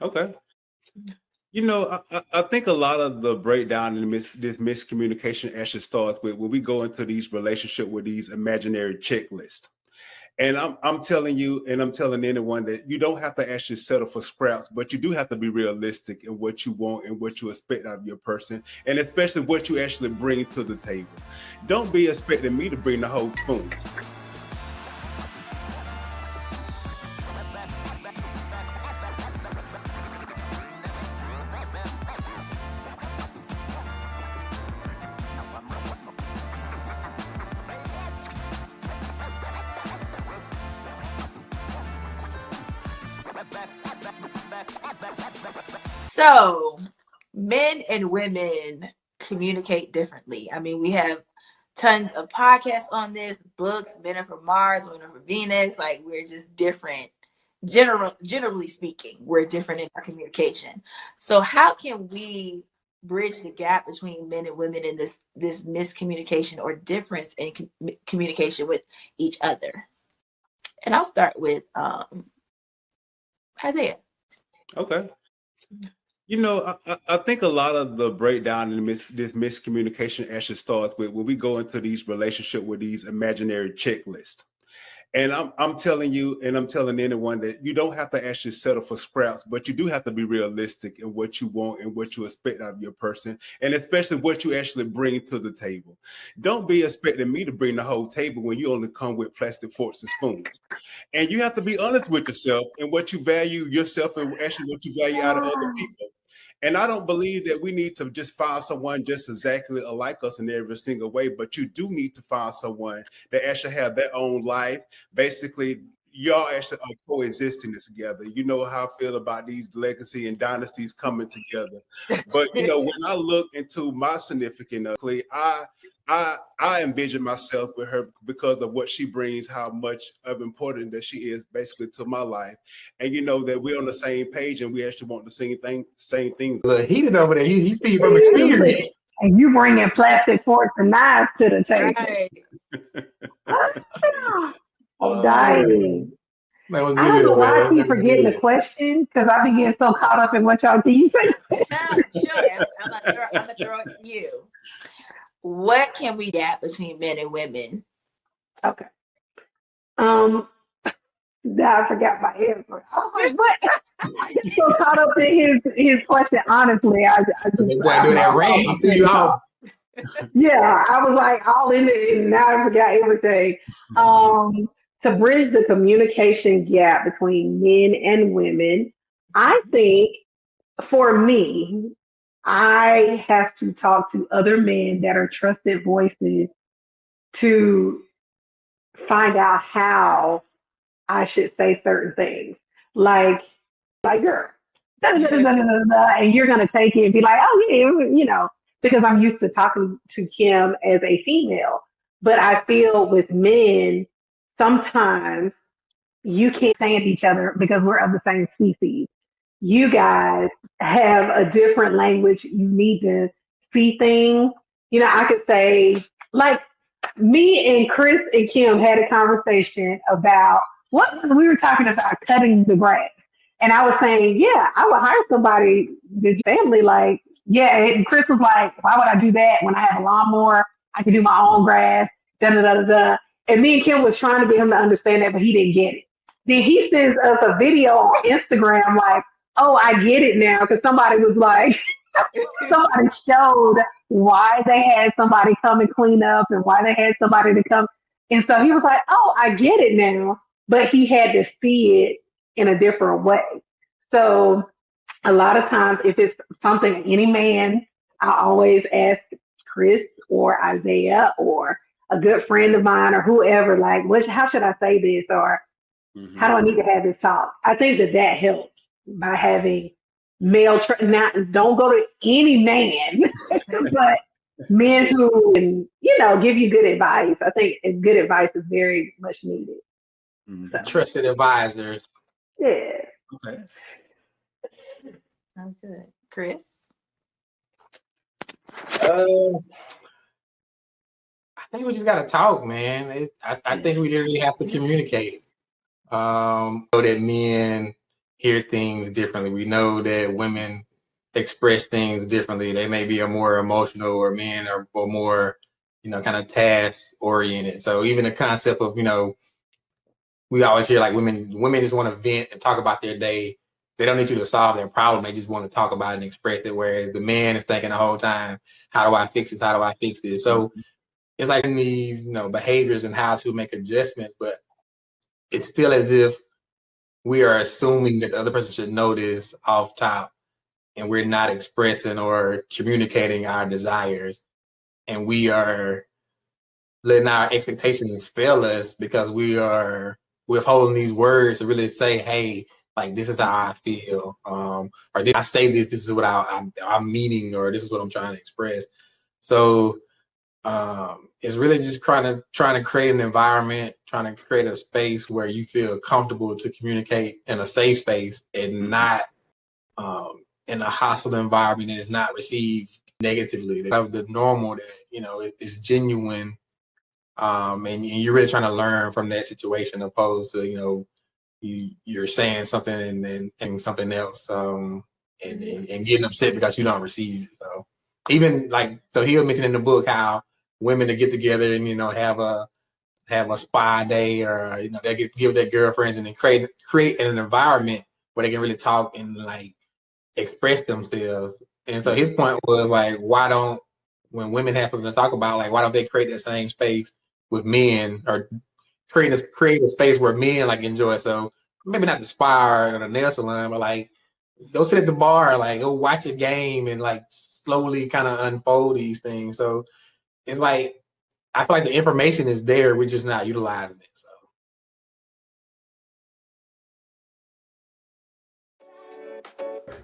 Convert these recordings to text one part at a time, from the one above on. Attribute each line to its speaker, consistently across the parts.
Speaker 1: Okay. I think a lot of the breakdown and this miscommunication actually starts with when we go into these relationship with these imaginary checklists. And I'm telling you, and I'm telling anyone that you don't have to actually settle for scraps, but you do have to be realistic in what you want and what you expect out of your person, and especially what you actually bring to the table. Don't be expecting me to bring the whole spoon.
Speaker 2: So, men and women communicate differently. I mean, we have tons of podcasts on this, books, Men Are From Mars, Women Are From Venus. Like, we're just different. Generally speaking, we're different in our communication. So, how can we bridge the gap between men and women in this miscommunication or difference in communication with each other? And I'll start with Isaiah.
Speaker 1: Okay. I think a lot of the breakdown and this miscommunication actually starts with when we go into these relationship with these imaginary checklists. And I'm telling you, and I'm telling anyone that you don't have to actually settle for scraps, but you do have to be realistic in what you want and what you expect out of your person, and especially what you actually bring to the table. Don't be expecting me to bring the whole table when you only come with plastic forks and spoons. And you have to be honest with yourself and what you value yourself and actually what you value out of other people. And I don't believe that we need to just find someone just exactly alike us in every single way, but you do need to find someone that actually have their own life. Basically, y'all actually are coexisting this together. You know how I feel about these legacy and dynasties coming together. But when I look into my significant other, I envision myself with her because of what she brings, how much of important that she is basically to my life. And that we're on the same page and we actually want the same things.
Speaker 3: Look, heated over there. He's speaking from experience.
Speaker 4: And you bringing plastic forks and knives to the table.
Speaker 2: Right.
Speaker 4: Oh, dying.
Speaker 3: That was
Speaker 4: I don't know
Speaker 3: good,
Speaker 4: why I
Speaker 3: man.
Speaker 4: keep forgetting the question because I be getting so caught up in what y'all can you say.
Speaker 2: Sure. I'm gonna throw it to you. What can we gap between men and women?
Speaker 4: Okay. I forgot my answer. I was like, what? I get so caught up in his question. Honestly, I just
Speaker 3: They want to do that rant. He threw you off.
Speaker 4: Yeah, I was like all in it, and now I forgot everything. To bridge the communication gap between men and women, I think for me, I have to talk to other men that are trusted voices to find out how I should say certain things. Like girl, da, da, da, da, da, da, da, and you're gonna take it and be like, oh yeah, because I'm used to talking to Kim as a female. But I feel with men, sometimes you can't stand each other because we're of the same species. You guys have a different language. You need to see things. I could say, like, me and Chris and Kim had a conversation about what we were talking about cutting the grass. And I was saying, yeah, I would hire somebody, the family, like, yeah. And Chris was like, why would I do that when I have a lawnmower? I can do my own grass, da da da da da. And me and Kim was trying to get him to understand that, but he didn't get it. Then he sends us a video on Instagram like, oh, I get it now. Because somebody was like, somebody showed why they had somebody come and clean up and why they had somebody to come. And so he was like, oh, I get it now. But he had to see it in a different way. So a lot of times, if it's something, any man, I always ask Chris or Isaiah or a good friend of mine or whoever, like, how should I say this? Or how do I need to have this talk? I think that helps by having male. Now, don't go to any man, but men who can, give you good advice. I think good advice is very much needed.
Speaker 3: So. Trusted advisor.
Speaker 4: Yeah.
Speaker 1: Okay.
Speaker 2: I'm good. Chris?
Speaker 3: I think we just got to talk, man. I think we literally have to communicate. So that men hear things differently. We know that women express things differently. They may be a more emotional, or men are more, kind of task oriented. So even the concept of, we always hear like women just want to vent and talk about their day. They don't need you to solve their problem. They just want to talk about it and express it. Whereas the man is thinking the whole time, how do I fix this? How do I fix this? So it's like in these, behaviors and how to make adjustments, but it's still as if we are assuming that the other person should know this off top, and we're not expressing or communicating our desires. And we are letting our expectations fail us because we are withholding these words to really say, hey, like, this is how I feel. Or I say this is what I'm meaning, or this is what I'm trying to express. So it's really just trying to create an environment, trying to create a space where you feel comfortable to communicate in a safe space, and not in a hostile environment and is not received negatively. The normal that is genuine, and you're really trying to learn from that situation, opposed to you're saying something and then something else, and getting upset because you don't receive it. So even he'll mention in the book how women to get together and have a spa day, or they get give their girlfriends, and then create an environment where they can really talk and express themselves. And so his point was when women have something to talk about, why don't they create that same space with men, or create a space where men enjoy it? So maybe not the spa or the nail salon, but go sit at the bar, go watch a game, and slowly kind of unfold these things. So it's I feel like the information is there, we're just not utilizing it. So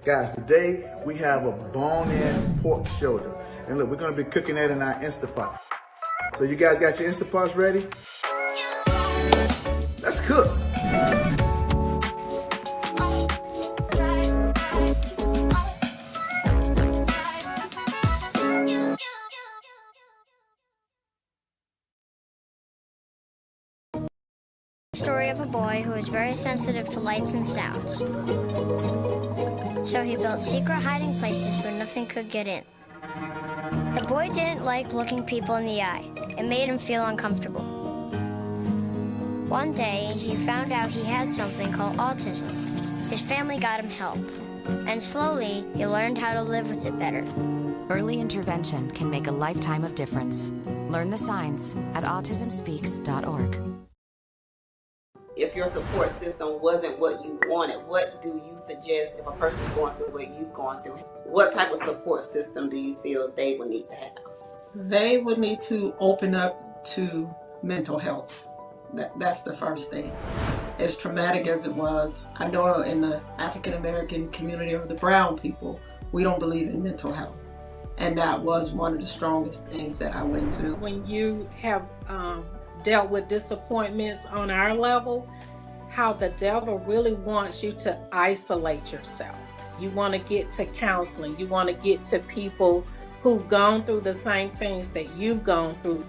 Speaker 5: guys, today we have a bone-in pork shoulder. And look, we're gonna be cooking that in our Instapot. So you guys got your Instapots ready? Let's cook.
Speaker 6: Story of a boy who was very sensitive to lights and sounds. So he built secret hiding places where nothing could get in. The boy didn't like looking people in the eye. It made him feel uncomfortable. One day, he found out he had something called autism. His family got him help, and slowly, he learned how to live with it better.
Speaker 7: Early intervention can make a lifetime of difference. Learn the signs at autismspeaks.org.
Speaker 8: If your support system wasn't what you wanted, what do you suggest if a person's going through what you've gone through? What type of support system do you feel they would need to have?
Speaker 9: They would need to open up to mental health. That's the first thing. As traumatic as it was, I know in the African American community or the brown people, we don't believe in mental health. And that was one of the strongest things that I went through.
Speaker 10: When you have dealt with disappointments on our level, how the devil really wants you to isolate yourself. You want to get to counseling. You want to get to people who've gone through the same things that you've gone through.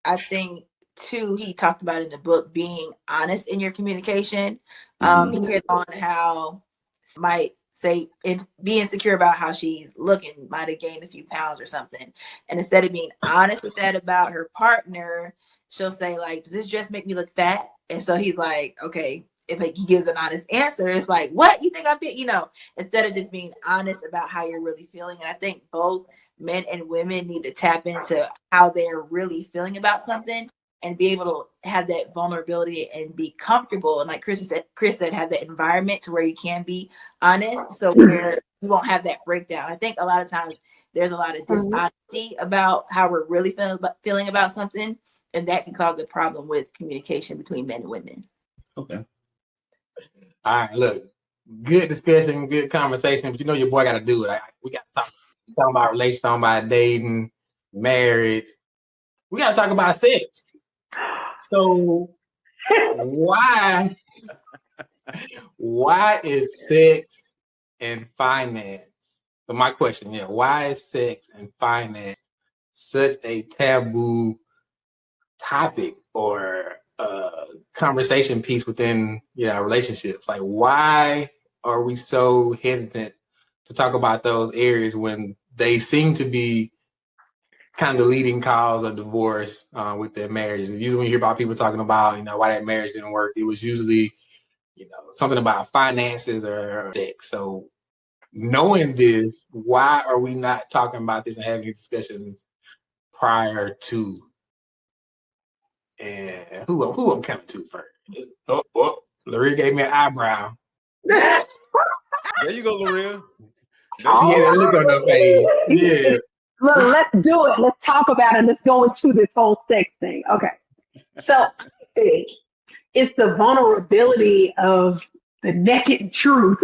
Speaker 2: I think too, he talked about in the book being honest in your communication. He hit on how might say be insecure about how she's looking, might have gained a few pounds or something, and instead of being honest with that about her partner, she'll say does this dress make me look fat? And so he's like, okay, if he gives an honest answer, it's like, what, you think I'm big? Instead of just being honest about how you're really feeling. And I think both men and women need to tap into how they're really feeling about something and be able to have that vulnerability and be comfortable. And like Chris said, have that environment to where you can be honest, so where you won't have that breakdown. I think a lot of times there's a lot of dishonesty about how we're really feeling about something, and that can cause a problem with communication between men and women.
Speaker 1: Okay.
Speaker 3: All right, look, good discussion, good conversation, but your boy got to do it. We got to talk about relationships, talking about dating, marriage. We got to talk about sex. So why is sex and finance So my question, why is sex and finance such a taboo topic or conversation piece within relationships? Like, why are we so hesitant to talk about those areas when they seem to be kind of the leading cause of divorce with their marriages? Usually when you hear about people talking about, why that marriage didn't work, it was usually, something about finances or sex. So knowing this, why are we not talking about this and having these discussions prior to? And who I'm coming to first? Laria gave me an eyebrow.
Speaker 1: There you go, Laria.
Speaker 3: That look on her face. Yeah.
Speaker 4: Look, let's do it. Let's talk about it. Let's go into this whole sex thing. Okay. So I think it's the vulnerability of the naked truth.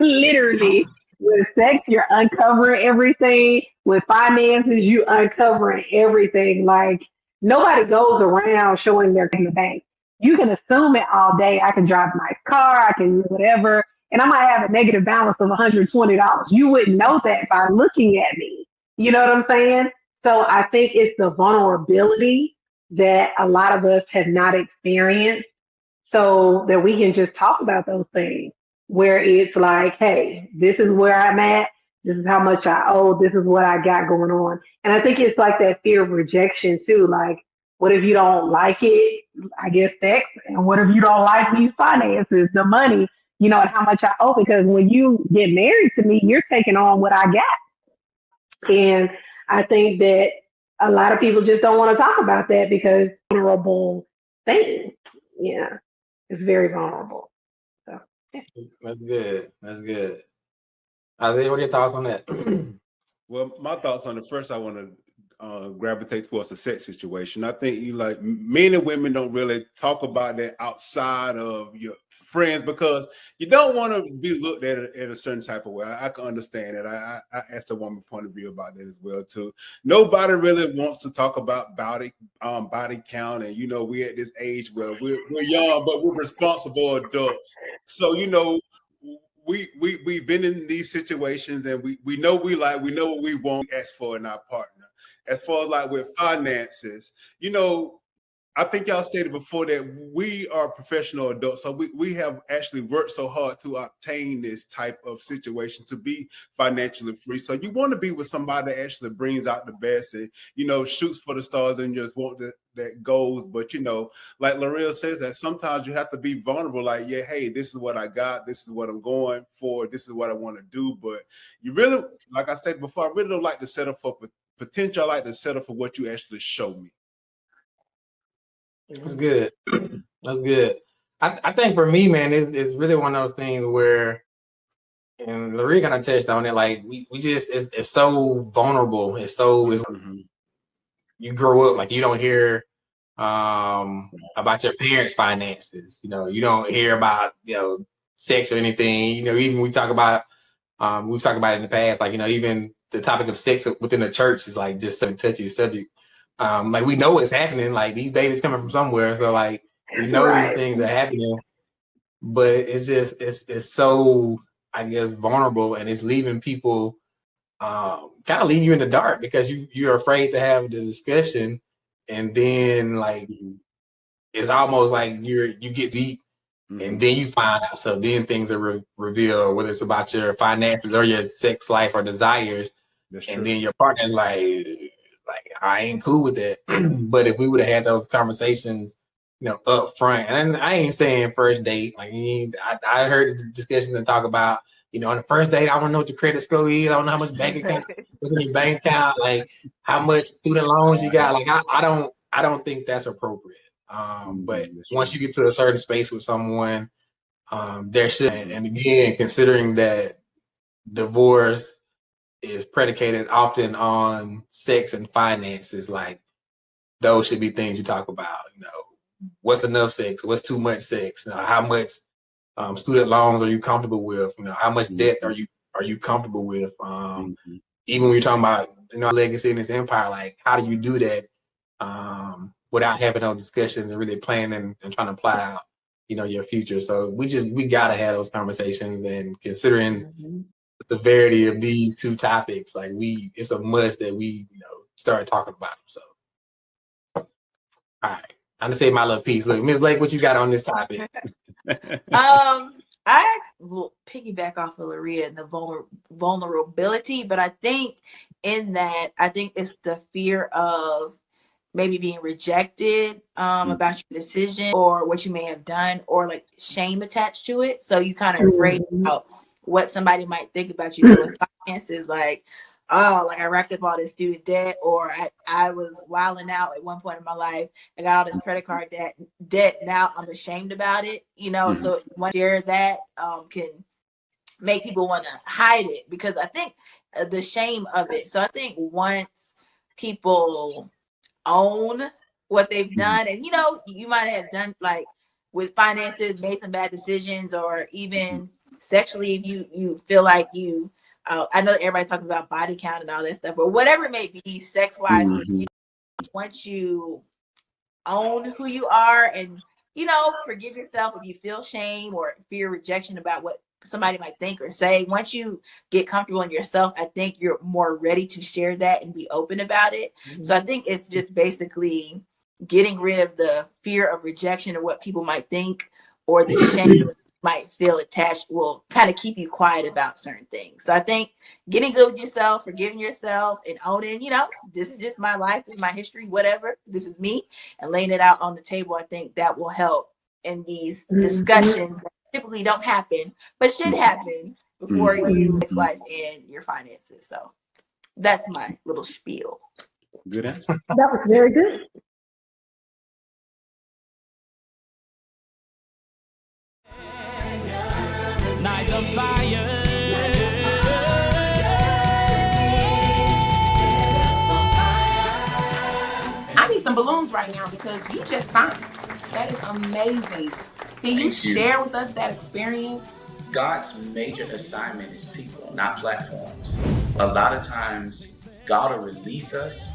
Speaker 4: Literally. With sex, you're uncovering everything. With finances, you uncovering everything. Like, nobody goes around showing their in the bank. You can assume it all day. I can drive my car, I can do whatever, and I might have a negative balance of $120. You wouldn't know that by looking at me. You know what I'm saying? So I think it's the vulnerability that a lot of us have not experienced, so that we can just talk about those things where it's like, hey, this is where I'm at. This is how much I owe. This is what I got going on. And I think it's like that fear of rejection too. Like, what if you don't like it? I guess sex. And what if you don't like these finances, the money, and how much I owe? Because when you get married to me, you're taking on what I got. And I think that a lot of people just don't want to talk about that because it's a vulnerable thing. Yeah, it's very vulnerable. So yeah.
Speaker 3: That's good. Isaiah, what are your thoughts on that?
Speaker 1: Well, my thoughts on it. First, I want to gravitate towards the sex situation. I think men and women don't really talk about that outside of your friends because you don't want to be looked at in a certain type of way. I can understand that. I asked a woman point of view about that as well too. Nobody really wants to talk about body count, and we at this age where we're young, but we're responsible adults. So we've been in these situations, and we know we know what we want as for in our partner. As far as like with finances, I think y'all stated before that we are professional adults, so we have actually worked so hard to obtain this type of situation to be financially free. So you want to be with somebody that actually brings out the best and shoots for the stars and just want that goals. But like Laria says, that sometimes you have to be vulnerable. Like, yeah, hey, this is what I got. This is what I'm going for. This is what I want to do. But you really, like I said before, I really don't like to settle for potential. I like to settle for what you actually show me.
Speaker 3: That's good. That's good. I think for me, man, it's really one of those things where, and Laria kind of touched on it, like we just, it's so vulnerable. You grow up, like you don't hear about your parents' finances. You don't hear about, sex or anything. Even we talk about, we've talked about it in the past, like, even the topic of sex within the church is like just some touchy subject. Like we know what's happening, like these babies coming from somewhere. So like we know these things are happening, but it's just, it's so, I guess, vulnerable, and it's leaving people kind of leaving you in the dark because you're afraid to have the discussion. And then like, it's almost like you get deep and then you find out. So then things are revealed, whether it's about your finances or your sex life or desires. And then your partner's like, I ain't cool with that. But if we would have had those conversations, up front, and I ain't saying first date, like I heard the discussions and talk about, on the first date, I want to know what your credit score is. I don't know how much bank account, what's in your bank account, like how much student loans you got. Like I don't think that's appropriate. But once you get to a certain space with someone, there should, and again, considering that divorce is predicated often on sex and finances, like those should be things you talk about. What's enough sex? What's too much sex? How much student loans are you comfortable with? How much debt are you comfortable with? Even when you're talking about legacy in this empire, like how do you do that without having those discussions and really planning and trying to plot out your future? So we gotta have those conversations, and considering the severity of these two topics, like it's a must that we, start talking about them. So, all right, I'm gonna say my little piece. Look, Ms. Lake, what you got on this topic?
Speaker 2: I will piggyback off of Laria and the vulnerability, but I think it's the fear of maybe being rejected about your decision or what you may have done, or like shame attached to it. So you kind of afraid about what somebody might think about you. So with finances, like, oh, like I racked up all this student debt, or I was wilding out at one point in my life. I got all this credit card debt. Now I'm ashamed about it, So one share that can make people want to hide it, because I think the shame of it. So I think once people own what they've done, and you might have done, like with finances, made some bad decisions, or even sexually, if you feel like you I know that everybody talks about body count and all that stuff, but whatever it may be, sex-wise, once you own who you are and, forgive yourself if you feel shame or fear rejection about what somebody might think or say, once you get comfortable in yourself, I think you're more ready to share that and be open about it. So I think it's just basically getting rid of the fear of rejection or what people might think, or the shame might feel attached will kind of keep you quiet about certain things. So I think getting good with yourself, forgiving yourself, and owning, this is just my life, this is my history, whatever, this is me, and laying it out on the table, I think that will help in these discussions that typically don't happen, but should happen before you it's life and your finances. So that's my little spiel.
Speaker 1: Good answer.
Speaker 4: That was very good.
Speaker 11: Night of fire.
Speaker 12: I need some balloons right now because you just signed. That is amazing. Can you share with us that experience?
Speaker 13: God's major assignment is people, not platforms. A lot of times, God will release us,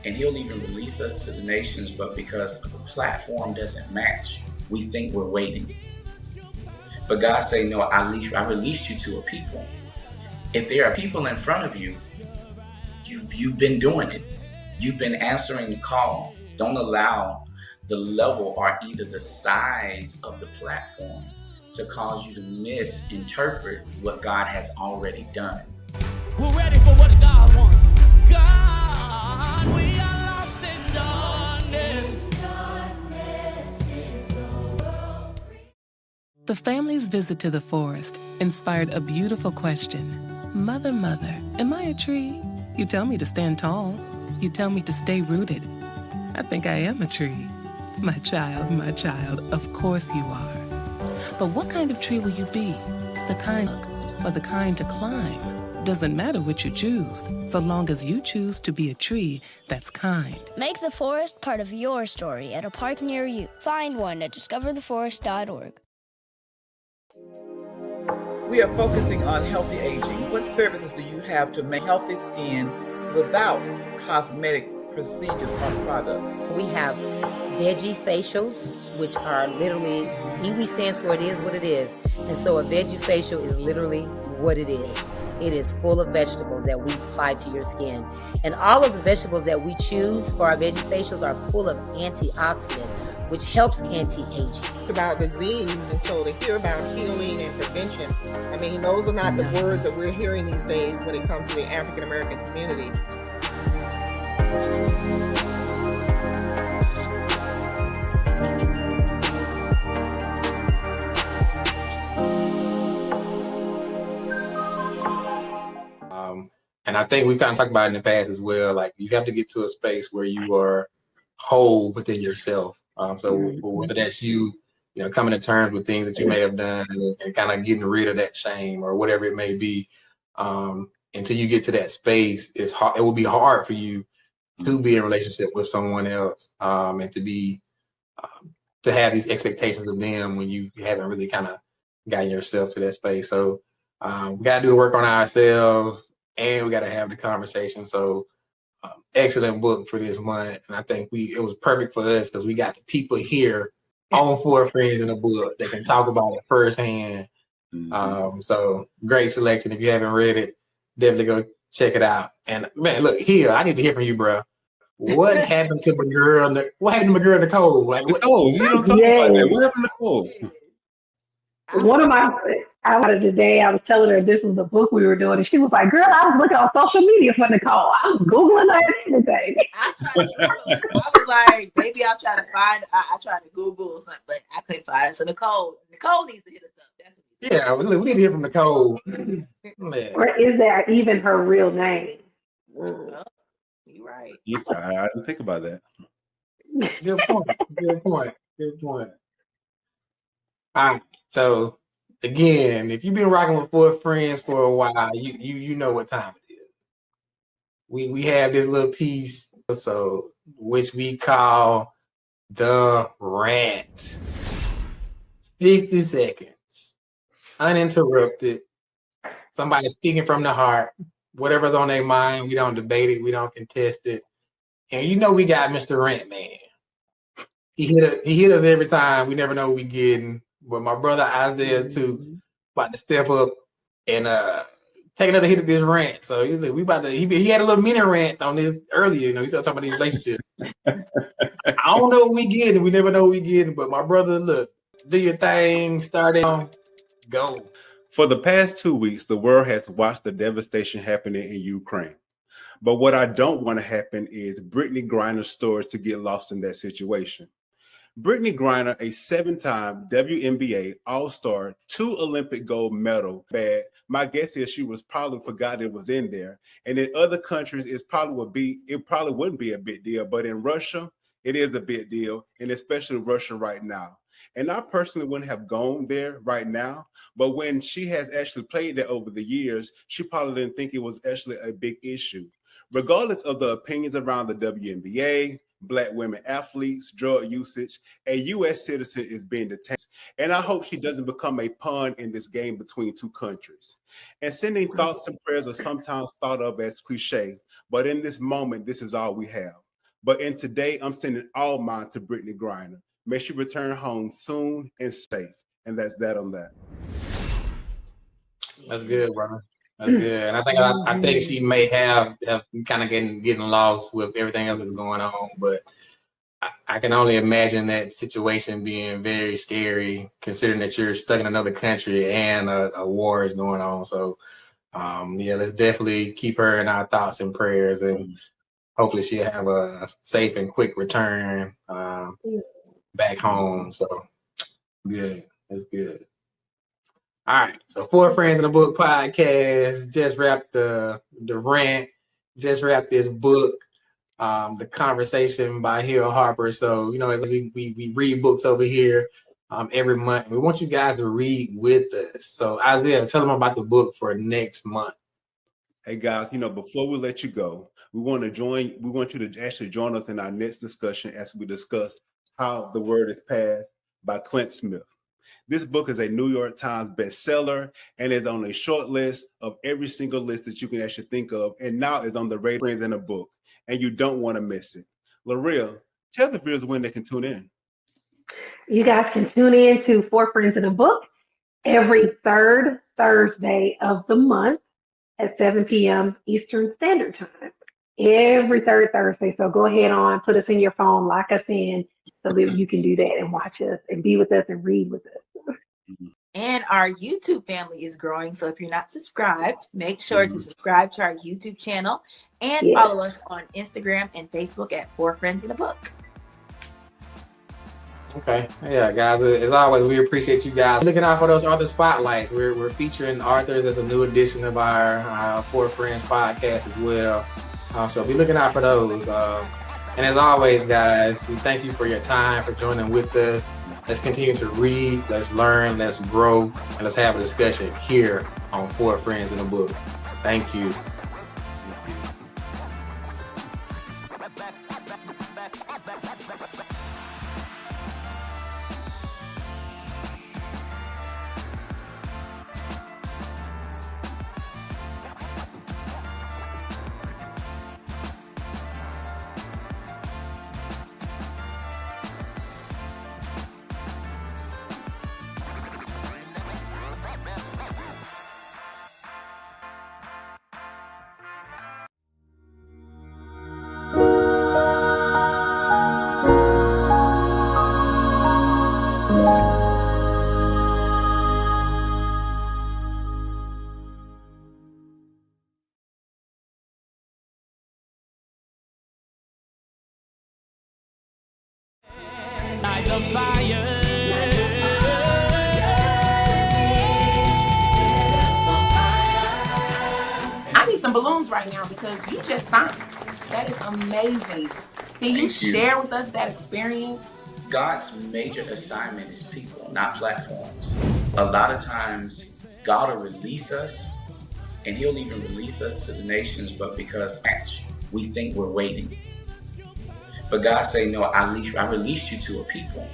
Speaker 13: and He'll even release us to the nations, but because the platform doesn't match, we think we're waiting. But God say, no, I released you to a people. If there are people in front of you, you've been doing it. You've been answering the call. Don't allow the level or either the size of the platform to cause you to misinterpret what God has already done.
Speaker 11: We're ready for what God wants. God, we are lost in darkness.
Speaker 14: The family's visit to the forest inspired a beautiful question. Mother, mother, am I a tree? You tell me to stand tall. You tell me to stay rooted. I think I am a tree. My child, of course you are. But what kind of tree will you be? The kind or the kind to climb? Doesn't matter which you choose, so long as you choose to be a tree that's kind.
Speaker 6: Make the forest part of your story at a park near you. Find one at discovertheforest.org.
Speaker 15: We are focusing on healthy aging. What services do you have to make healthy skin without cosmetic procedures or products?
Speaker 16: We have veggie facials, which are literally, EWE stands for it is what it is. And so a veggie facial is literally what it is. It is full of vegetables that we apply to your skin. And all of the vegetables that we choose for our veggie facials are full of antioxidants, which helps anti-aging.
Speaker 15: About disease, and so to hear about healing and prevention, I mean, those are not the words that we're hearing these days when it comes to the African American community.
Speaker 3: And I think we've kind of talked about it in the past as well. Like, you have to get to a space where you are whole within yourself. So whether that's you coming to terms with things that you may have done and kind of getting rid of that shame or whatever it may be, until you get to that space, it's hard. It will be hard for you to be in a relationship with someone else, and to be to have these expectations of them when you haven't really kind of gotten yourself to that space. So we got to do the work on ourselves, and we got to have the conversation. So excellent book for this month, and I think it was perfect for us because we got the people here on Four Friends in a Book that can talk about it firsthand So great selection. If you haven't read it, definitely go check it out. And man, look here, I need to hear from you, bro. What happened to my girl? What happened to my girl Nicole? Like,
Speaker 1: Nicole, you don't talk about that. What happened to Nicole?
Speaker 4: One of my out of the day, I was telling her this was the book we were doing, and she was like, "Girl, I was looking on social media for Nicole. I was googling her and everything."
Speaker 2: I was like, maybe I'll try to find. I tried to Google or something, but I couldn't find it. So Nicole needs to hit us up. That's what
Speaker 3: yeah, we need to hear from Nicole. Man.
Speaker 4: Or is that even her real name?
Speaker 2: You're right.
Speaker 1: Yeah, I didn't think about that.
Speaker 3: Good point. Good point. Good point. All right. So again, if you've been rocking with Four Friends for a while, you know what time it is. We have this little piece, so which we call the rant. 60 seconds, uninterrupted. Somebody speaking from the heart. Whatever's on their mind, we don't debate it, we don't contest it. And you know we got Mr. Rant Man. He hit us every time. We never know what we getting. But my brother Isaiah too about to step up and take another hit at this rant. So we about to. He had a little mini rant on this earlier. You know, he started talking about these relationships. I don't know what we getting. We never know what we getting. But my brother, look, do your thing. Start it on. Go.
Speaker 1: For the past 2 weeks, the world has watched the devastation happening in Ukraine. But what I don't want to happen is Brittany Griner's stories to get lost in that situation. Brittany Griner, a 7-time WNBA All-Star, 2 Olympic gold medal, my guess is she was probably forgot it was in there. And in other countries, it probably wouldn't be a big deal. But in Russia, it is a big deal, and especially in Russia right now. And I personally wouldn't have gone there right now. But when she has actually played there over the years, she probably didn't think it was actually a big issue. Regardless of the opinions around the WNBA, Black women athletes, drug usage, a U.S. citizen is being detained. And I hope she doesn't become a pawn in this game between two countries. And sending thoughts and prayers are sometimes thought of as cliche, but in this moment, this is all we have. But in today, I'm sending all mine to Brittany Griner. May she return home soon and safe. And that's that on that.
Speaker 3: That's good, brother. That's good. And I think she may have kind of getting lost with everything else that's going on. But I can only imagine that situation being very scary, considering that you're stuck in another country and a war is going on. So, let's definitely keep her in our thoughts and prayers, and hopefully she'll have a safe and quick return back home. So, good. That's good. All right, so Four Friends in a Book podcast just wrapped the rant, just wrapped this book, the conversation by Hill Harper. So, as we read books over here every month, we want you guys to read with us. So, Isaiah, tell them about the book for next month.
Speaker 1: Hey guys, before we let you go, we want you to actually join us in our next discussion as we discuss How the Word is Passed by Clint Smith. This book is a New York Times bestseller and is on a short list of every single list that you can actually think of, and now is on the Four Friends in a Book, and you don't want to miss it. L'Real, tell the viewers when they can tune in.
Speaker 4: You guys can tune in to Four Friends in a Book every third Thursday of the month at 7 p.m. Eastern Standard Time. Every third Thursday. So go ahead on, put us in your phone, lock us in, so that you can do that and watch us and be with us and read with us.
Speaker 2: And our YouTube family is growing. So if you're not subscribed, make sure to subscribe to our YouTube channel and follow us on Instagram and Facebook at Four Friends in a Book.
Speaker 3: Okay. Yeah, guys, as always, we appreciate you guys looking out for those author spotlights. We're featuring authors as a new edition of our Four Friends podcast as well. So be looking out for those. And as always, guys, we thank you for your time, for joining with us. Let's continue to read, let's learn, let's grow, and let's have a discussion here on Four Friends in a Book. Thank you.
Speaker 11: Light the fire.
Speaker 12: I need some balloons right now because you just signed. That is amazing. Can you
Speaker 13: Thank you.
Speaker 12: share with us that experience?
Speaker 13: God's major assignment is people, not platforms. A lot of times, God will release us, and He'll even release us to the nations, but because we think we're waiting. But God say, no, I released you to a people.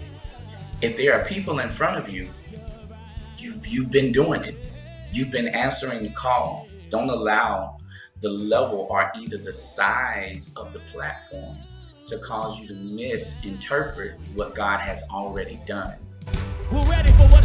Speaker 13: If there are people in front of you, you've been doing it. You've been answering the call. Don't allow the level or either the size of the platform to cause you to misinterpret what God has already done.
Speaker 11: We're ready for what